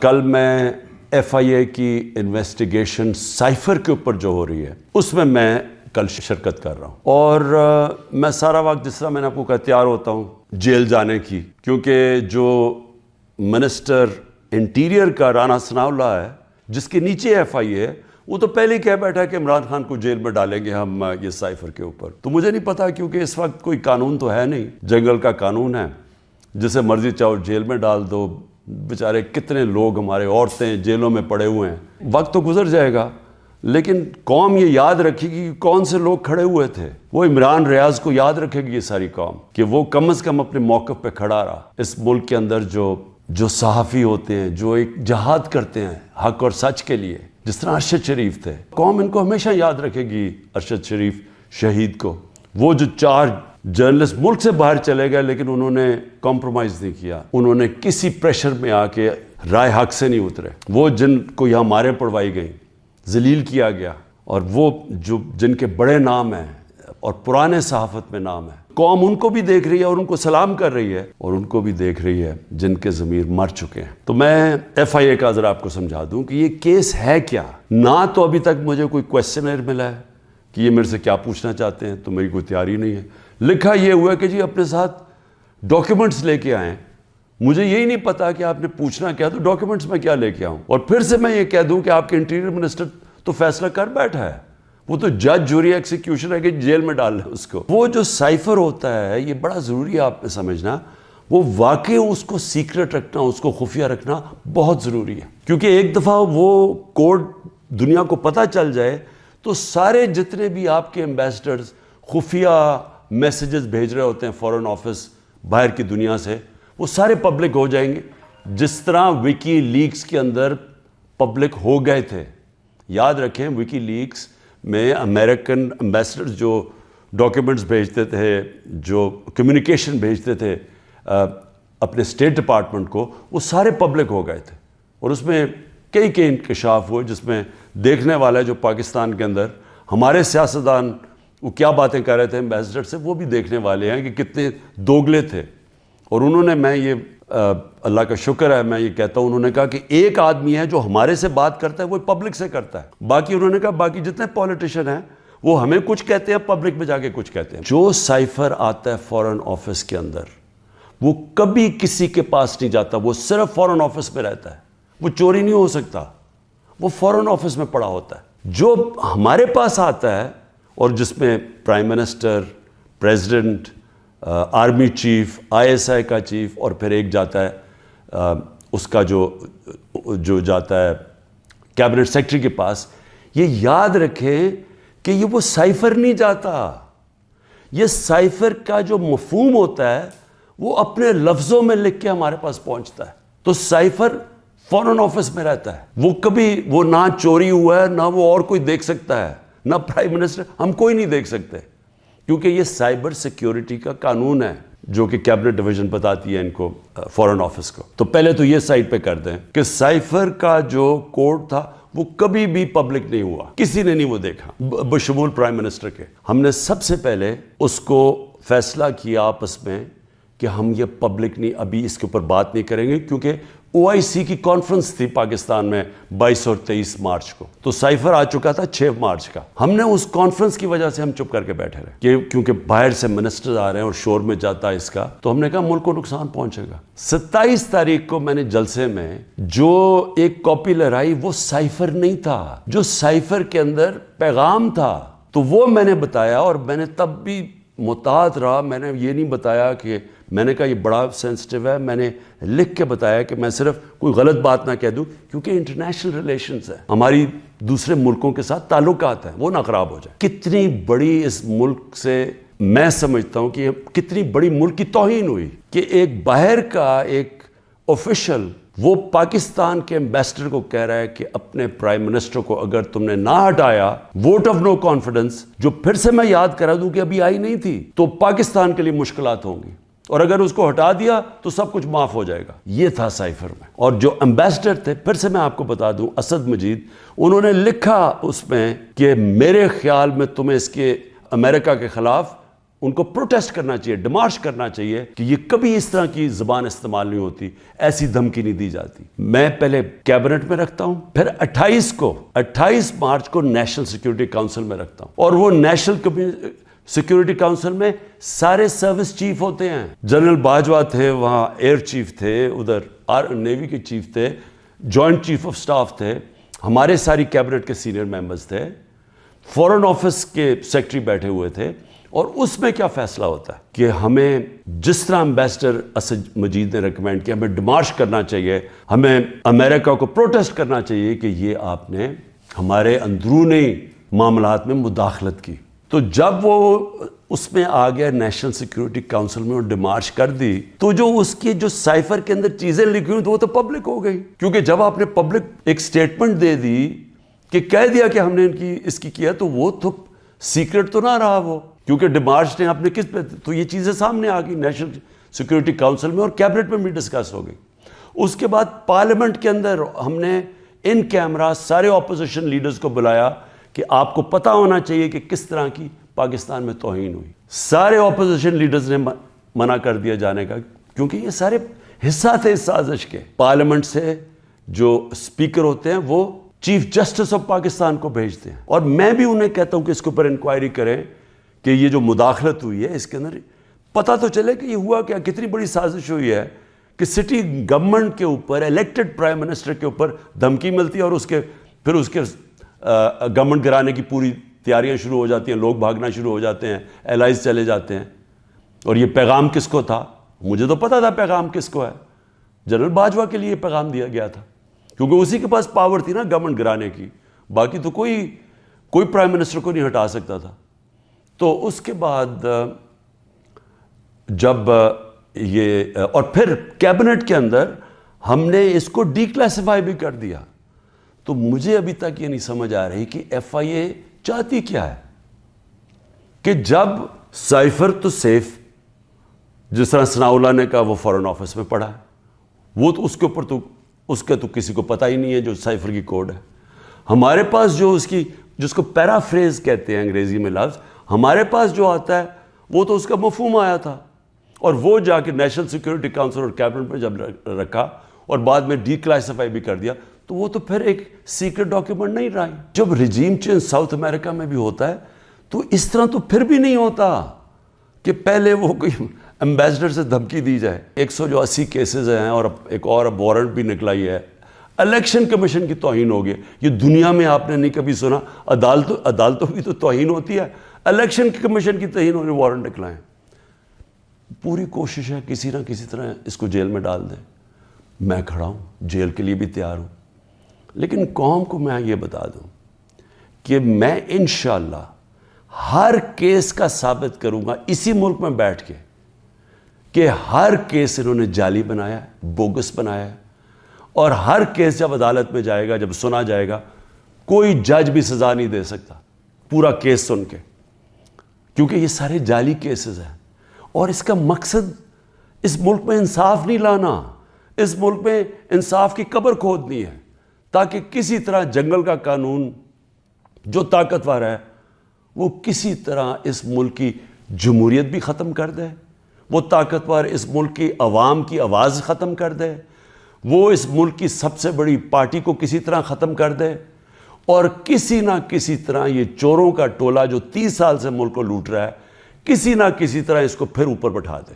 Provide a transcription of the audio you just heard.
کل میں ایف آئی اے کی انویسٹیگیشن سائفر کے اوپر جو ہو رہی ہے اس میں کل شرکت کر رہا ہوں، اور میں سارا وقت جس طرح میں نے آپ کو کہا تیار ہوتا ہوں جیل جانے کی، کیونکہ جو منسٹر انٹیریئر کا رانا ثناء اللہ ہے جس کے نیچے ایف آئی اے ہے، وہ تو پہلے ہی کہہ بیٹھا کہ عمران خان کو جیل میں ڈالیں گے ہم یہ سائفر کے اوپر۔ تو مجھے نہیں پتا، کیونکہ اس وقت کوئی قانون تو ہے نہیں، جنگل کا قانون ہے، جسے مرضی چاہو جیل میں ڈال دو۔ بیچارے کتنے لوگ ہمارے عورتیں جیلوں میں پڑے ہوئے ہیں، وقت تو گزر جائے گا، لیکن قوم یہ یاد رکھے گی کہ کون سے لوگ کھڑے ہوئے تھے۔ وہ عمران ریاض کو یاد رکھے گی یہ ساری قوم، کہ وہ کم از کم اپنے موقف پہ کھڑا رہا۔ اس ملک کے اندر جو صحافی ہوتے ہیں، جو ایک جہاد کرتے ہیں حق اور سچ کے لیے، جس طرح ارشد شریف تھے، قوم ان کو ہمیشہ یاد رکھے گی، ارشد شریف شہید کو۔ وہ جو 4 جرنلسٹ ملک سے باہر چلے گئے، لیکن انہوں نے کمپرومائز نہیں کیا، انہوں نے کسی پریشر میں آ کے رائے حق سے نہیں اترے۔ وہ جن کو یہاں ماریں پڑوائی گئیں، ذلیل کیا گیا، اور وہ جن کے بڑے نام ہیں اور پرانے صحافت میں نام ہے، قوم ان کو بھی دیکھ رہی ہے اور ان کو سلام کر رہی ہے، اور ان کو بھی دیکھ رہی ہے جن کے ضمیر مر چکے ہیں۔ تو میں ایف آئی اے کا ذرا آپ کو سمجھا دوں کہ یہ کیس ہے کیا۔ نہ تو ابھی تک مجھے کوئی کویسچنر ملا ہے کہ یہ میرے سے کیا پوچھنا چاہتے ہیں، تو میری کوئی تیاری نہیں ہے۔ لکھا یہ ہوا ہے کہ جی اپنے ساتھ ڈاکیومنٹس لے کے آئیں۔ مجھے یہی نہیں پتا کہ آپ نے پوچھنا کیا، تو ڈاکیومنٹس میں کیا لے کے آؤں، اور پھر سے میں یہ کہہ دوں کہ آپ کے انٹیریئر منسٹر تو فیصلہ کر بیٹھا ہے، وہ تو جج جوری ایکسیکیوشن ہے کہ جیل میں ڈال لیں اس کو۔ وہ جو سائفر ہوتا ہے، یہ بڑا ضروری ہے آپ نے سمجھنا، وہ واقعی اس کو سیکرٹ رکھنا، اس کو خفیہ رکھنا بہت ضروری ہے، کیونکہ ایک دفعہ وہ کوڈ دنیا کو پتہ چل جائے تو سارے جتنے بھی آپ کے ایمبیسڈرز خفیہ میسیجز بھیج رہے ہوتے ہیں فورن آفس باہر کی دنیا سے، وہ سارے پبلک ہو جائیں گے، جس طرح وکی لیکس کے اندر پبلک ہو گئے تھے۔ یاد رکھیں، وکی لیکس میں امریکن ایمبیسڈرز جو ڈاکیومنٹس بھیجتے تھے، جو کمیونیکیشن بھیجتے تھے اپنے اسٹیٹ ڈپارٹمنٹ کو، وہ سارے پبلک ہو گئے تھے، اور اس میں کئی انکشاف ہوئے، جس میں دیکھنے والا جو پاکستان کے اندر ہمارے سیاستدان وہ کیا باتیں کر رہے تھے ایمبیسڈر سے، وہ بھی دیکھنے والے ہیں کہ کتنے دوگلے تھے۔ اور انہوں نے، میں یہ اللہ کا شکر ہے میں یہ کہتا ہوں، انہوں نے کہا کہ ایک آدمی ہے جو ہمارے سے بات کرتا ہے، وہ پبلک سے کرتا ہے، باقی انہوں نے کہا باقی جتنے پولیٹیشین ہیں وہ ہمیں کچھ کہتے ہیں، پبلک میں جا کے کچھ کہتے ہیں۔ جو سائفر آتا ہے فورن آفس کے اندر، وہ کبھی کسی کے پاس نہیں جاتا، وہ صرف فورن آفس میں رہتا ہے، وہ چوری نہیں ہو سکتا، وہ فورن آفس میں پڑا ہوتا ہے۔ جو ہمارے پاس آتا ہے، اور جس میں prime minister, president, army chief, I S I کا چیف، اور پھر ایک جاتا ہے اس کا جو جاتا ہے کیبنٹ سیکرٹری کے پاس، یہ یاد رکھیں کہ یہ وہ سائفر نہیں جاتا۔ یہ سائفر کا جو مفہوم ہوتا ہے وہ اپنے لفظوں میں لکھ کے ہمارے پاس پہنچتا ہے۔ تو سائفر فورن آفس میں رہتا ہے، وہ کبھی وہ نہ چوری ہوا ہے، نہ وہ اور کوئی دیکھ سکتا ہے، نہ پرائم منسٹر، ہم کوئی نہیں دیکھ سکتے، کیونکہ یہ سائبر سیکیورٹی کا قانون ہے جو کہ کیبنٹ ڈویژن بتاتی ہے ان کو، فورن آفس کو۔ تو پہلے تو یہ سائٹ پہ کر دیں کہ سائفر کا جو کوڈ تھا وہ کبھی بھی پبلک نہیں ہوا، کسی نے نہیں وہ دیکھا بشمول پرائم منسٹر کے۔ ہم نے سب سے پہلے اس کو فیصلہ کیا آپس میں کہ ہم یہ پبلک نہیں، ابھی اس کے اوپر بات نہیں کریں گے، کیونکہ او آئی سی کی کانفرنس تھی پاکستان میں 22 اور 23 مارچ کو، تو سائفر آ چکا تھا 6 مارچ کا۔ ہم نے اس کانفرنس کی وجہ سے ہم چپ کر کے بیٹھے رہے، کیونکہ باہر سے منسٹر آ رہے ہیں اور شور میں جاتا ہے اس کا، تو ہم نے کہا ملک کو نقصان پہنچے گا۔ 27 تاریخ کو میں نے جلسے میں جو ایک کاپی لہرائی، وہ سائفر نہیں تھا، جو سائفر کے اندر پیغام تھا، تو وہ میں نے بتایا، اور میں نے تب بھی محتاط رہا، میں نے یہ نہیں بتایا کہ میں نے کہا یہ بڑا سینسٹیو ہے، میں نے لکھ کے بتایا کہ میں صرف کوئی غلط بات نہ کہہ دوں، کیونکہ انٹرنیشنل ریلیشنز ہیں، ہماری دوسرے ملکوں کے ساتھ تعلقات ہیں، وہ نہ خراب ہو جائے۔ کتنی بڑی اس ملک سے میں سمجھتا ہوں کہ کتنی بڑی ملک کی توہین ہوئی کہ ایک باہر کا ایک آفیشل وہ پاکستان کے ایمبیسڈر کو کہہ رہا ہے کہ اپنے پرائم منسٹر کو اگر تم نے نہ ہٹایا، ووٹ آف نو کانفیڈنس، جو پھر سے میں یاد کرا دوں کہ ابھی آئی نہیں تھی، تو پاکستان کے لیے مشکلات ہوں گی، اور اگر اس کو ہٹا دیا تو سب کچھ معاف ہو جائے گا۔ یہ تھا سائفر میں، اور جو ایمبیسڈر تھے، پھر سے میں آپ کو بتا دوں، اسد مجید، انہوں نے لکھا اس میں کہ میرے خیال میں تمہیں اس کے امریکہ کے خلاف ان کو پروٹیسٹ کرنا چاہیے, ڈیمارش کرنا چاہیے کہ یہ کبھی اس طرح کی زبان استعمال نہیں ہوتی, ایسی دھمکی نہیں دی جاتی. میں پہلے کیبنٹ میں رکھتا ہوں, پھر 28 مارچ کو نیشنل سیکیورٹی کاؤنسل میں رکھتا ہوں, اور وہ نیشنل سیکیورٹی کاؤنسل میں سارے سروس چیف ہوتے ہیں. جنرل باجوہ تھے وہاں, ایئر چیف تھے ادھر, نیوی کے چیف تھے, جوائنٹ چیف آف سٹاف تھے, ہمارے ساری کیبنٹ کے سینئر ممبرز تھے, فورن آفس کے سیکرٹری بیٹھے ہوئے تھے. اور اس میں کیا فیصلہ ہوتا ہے کہ ہمیں جس طرح امبیسڈر اسد مجید نے ریکمینڈ کیا, ہمیں ڈیمارش کرنا چاہیے, ہمیں امریکہ کو پروٹیسٹ کرنا چاہیے کہ یہ آپ نے ہمارے اندرونی معاملات میں مداخلت کی. تو جب وہ اس میں آ گیا نیشنل سیکیورٹی کاؤنسل میں اور ڈیمارش کر دی, تو جو اس کی جو سائفر کے اندر چیزیں لکھی ہوئی وہ تو پبلک ہو گئی. کیونکہ جب آپ نے پبلک ایک سٹیٹمنٹ دے دی کہ کہہ دیا کہ ہم نے اس کی کیا, تو وہ تو سیکرٹ تو نہ رہا وہ, کیونکہ ڈیمارش نے آپ نے کس پہ, تو یہ چیزیں سامنے آ گئی نیشنل سیکیورٹی کاؤنسل میں اور کیبنٹ میں بھی ڈسکس ہو گئی. اس کے بعد پارلیمنٹ کے اندر ہم نے ان کیمرہ سارے اپوزیشن لیڈرز کو بلایا کہ آپ کو پتہ ہونا چاہیے کہ کس طرح کی پاکستان میں توہین ہوئی. سارے اپوزیشن لیڈرز نے منع کر دیا جانے کا, کیونکہ یہ سارے حصہ تھے اس سازش کے. پارلیمنٹ سے جو اسپیکر ہوتے ہیں وہ چیف جسٹس آف پاکستان کو بھیجتے ہیں, اور میں بھی انہیں کہتا ہوں کہ اس کے اوپر انکوائری کریں کہ یہ جو مداخلت ہوئی ہے اس کے اندر پتہ تو چلے کہ یہ ہوا کیا, کتنی بڑی سازش ہوئی ہے کہ سٹی گورنمنٹ کے اوپر, الیکٹڈ پرائم منسٹر کے اوپر دھمکی ملتی ہے, اور پھر اس کے گورنمنٹ گرانے کی پوری تیاریاں شروع ہو جاتی ہیں, لوگ بھاگنا شروع ہو جاتے ہیں, الائز چلے جاتے ہیں. اور یہ پیغام کس کو تھا؟ مجھے تو پتہ تھا پیغام کس کو ہے, جنرل باجوہ کے لیے پیغام دیا گیا تھا, کیونکہ اسی کے پاس پاور تھی نا گورنمنٹ گرانے کی, باقی تو کوئی پرائم منسٹر کو نہیں ہٹا سکتا تھا. تو اس کے بعد جب یہ, اور پھر کیبنٹ کے اندر ہم نے اس کو ڈی کلاسیفائی بھی کر دیا. تو مجھے ابھی تک یہ نہیں سمجھ آ رہی کہ ایف آئی اے چاہتی کیا ہے, کہ جب سائفر تو سیف, جس طرح ثناء اللہ نے کہا وہ فورن آفس میں پڑا ہے, وہ تو اس کے اوپر تو اس کا تو کسی کو پتہ ہی نہیں ہے جو سائفر کی کوڈ ہے. ہمارے پاس جو جس کو پیرافریز کہتے ہیں انگریزی میں لفظ, ہمارے پاس جو آتا ہے وہ تو اس کا مفہوم آیا تھا, اور وہ جا کے نیشنل سیکیورٹی کاؤنسل اور کیبنٹ میں جب رکھا اور بعد میں ڈی کلاسیفائی بھی کر دیا, تو وہ تو پھر ایک سیکرٹ ڈاکیومنٹ نہیں رہا. جب رجیم چینج ساؤتھ امریکہ میں بھی ہوتا ہے تو اس طرح تو پھر بھی نہیں ہوتا کہ پہلے وہ کوئی امبیسڈر سے دھمکی دی جائے. 180 کیسز ہیں, اور ایک اور اب وارنٹ بھی نکلا ہی ہے. الیکشن کمیشن کی توہین ہو گئی, یہ دنیا میں آپ نے نہیں کبھی سنا. عدالتوں کی تو توہین ہوتی ہے, الیکشن کمیشن کی توہین ہونے وارنٹ نکلائیں. پوری کوشش ہے کسی نہ کسی طرح اس کو جیل میں ڈال دیں. میں کھڑا ہوں, جیل کے لیے بھی تیار ہوں, لیکن قوم کو میں یہ بتا دوں کہ میں انشاءاللہ ہر کیس کا ثابت کروں گا اسی ملک میں بیٹھ کے کہ ہر کیس انہوں نے جعلی بنایا ہے, بوگس بنایا ہے, اور ہر کیس جب عدالت میں جائے گا, جب سنا جائے گا, کوئی جج بھی سزا نہیں دے سکتا پورا کیس سن کے, کیونکہ یہ سارے جعلی کیسز ہیں. اور اس کا مقصد اس ملک میں انصاف نہیں لانا, اس ملک میں انصاف کی قبر کھودنی ہے, تاکہ کسی طرح جنگل کا قانون جو طاقتور ہے وہ کسی طرح اس ملک کی جمہوریت بھی ختم کر دے, وہ طاقتور اس ملک کی عوام کی آواز ختم کر دے, وہ اس ملک کی سب سے بڑی پارٹی کو کسی طرح ختم کر دے, اور کسی نہ کسی طرح یہ چوروں کا ٹولہ جو 30 سال سے ملک کو لوٹ رہا ہے, کسی نہ کسی طرح اس کو پھر اوپر بٹھا دے.